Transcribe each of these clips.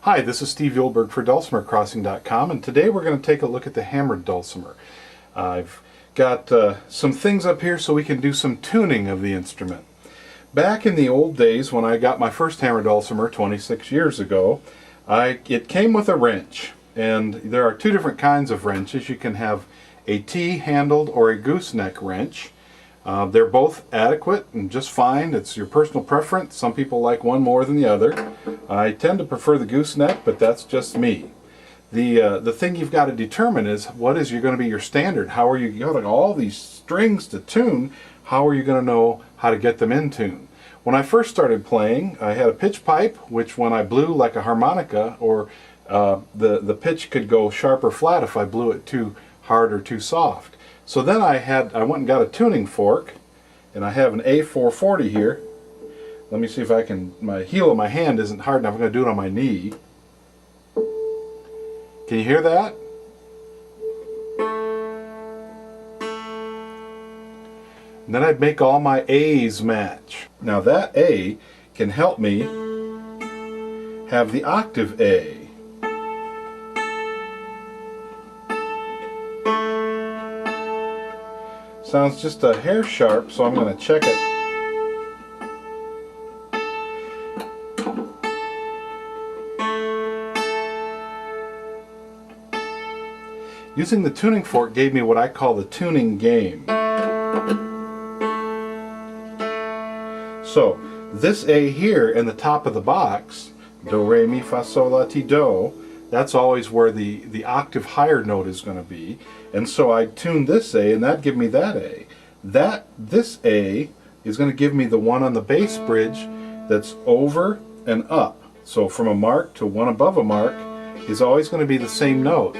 Hi, this is Steve Yulberg for dulcimercrossing.com, and today we're going to take a look at the hammered dulcimer. I've got some things up here so we can do some tuning of the instrument. Back in the old days when I got my first hammered dulcimer 26 years ago, it came with a wrench, and there are two different kinds of wrenches. You can have a T-handled or a gooseneck wrench. They're both adequate and just fine. It's your personal preference. Some people like one more than the other. I tend to prefer the gooseneck, but that's just me. The thing you've got to determine is what is going to be your standard. How are you got all these strings to tune? How are you going to know how to get them in tune? When I first started playing, I had a pitch pipe, which when I blew like a harmonica, or the pitch could go sharp or flat if I blew it too hard or too soft. So then I went and got a tuning fork, and I have an A440 here. Let me see if I can, my heel of my hand isn't hard enough. I'm going to do it on my knee. Can you hear that? And then I'd make all my A's match. Now that A can help me have the octave A. Sounds just a hair sharp, so I'm going to check it. Using the tuning fork gave me what I call the tuning game. So this A here in the top of the box, do, re, mi, fa, sol, la, ti, do, that's always where the octave higher note is going to be. And so I tune this A, and that'd give me that A. This A is going to give me the one on the bass bridge that's over and up. So from a mark to one above a mark is always going to be the same note.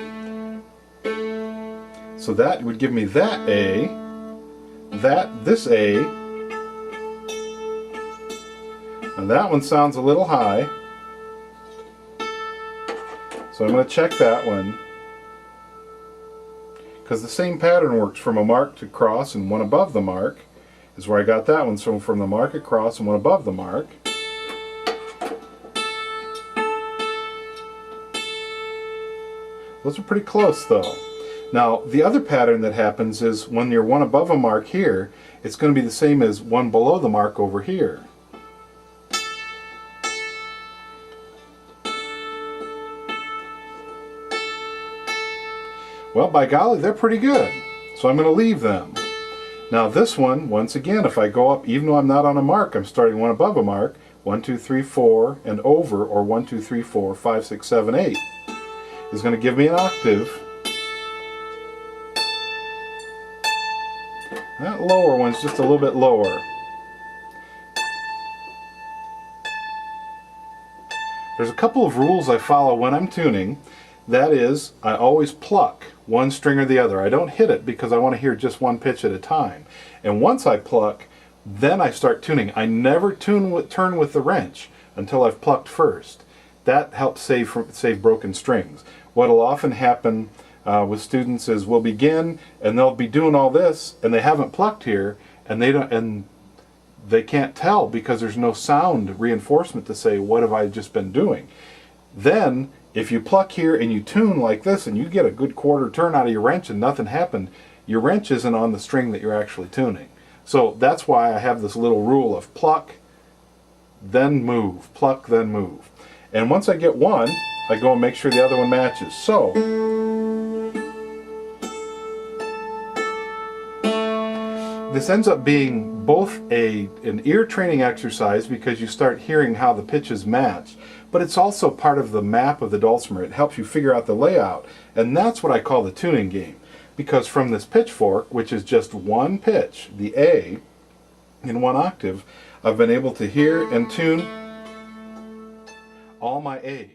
So that would give me that A, this A, and that one sounds a little high. So I'm going to check that one, because the same pattern works from a mark to cross and one above the mark is where I got that one. So from the mark across and one above the mark. Those are pretty close though. Now the other pattern that happens is when you're one above a mark here, it's going to be the same as one below the mark over here. Well, by golly, they're pretty good. So I'm going to leave them. Now this one, once again, if I go up, even though I'm not on a mark, I'm starting one above a mark, 1, 2, 3, 4, and over, or 1, 2, 3, 4, 5, 6, 7, 8, is going to give me an octave. That lower one's just a little bit lower. There's a couple of rules I follow when I'm tuning. That is, I always pluck one string or the other. I don't hit it because I want to hear just one pitch at a time. And once I pluck, then I start tuning. I never turn with the wrench until I've plucked first. That helps save broken strings. What'll often happen with students is we'll begin and they'll be doing all this and they haven't plucked here, and they can't tell because there's no sound reinforcement to say what have I just been doing. Then if you pluck here and you tune like this and you get a good quarter turn out of your wrench and nothing happened, your wrench isn't on the string that you're actually tuning. So that's why I have this little rule of pluck, then move, pluck, then move. And once I get one, I go and make sure the other one matches. So this ends up being both an ear training exercise because you start hearing how the pitches match, but it's also part of the map of the dulcimer. It helps you figure out the layout, and that's what I call the tuning game. Because from this pitchfork, which is just one pitch, the A, in one octave, I've been able to hear and tune all my A's.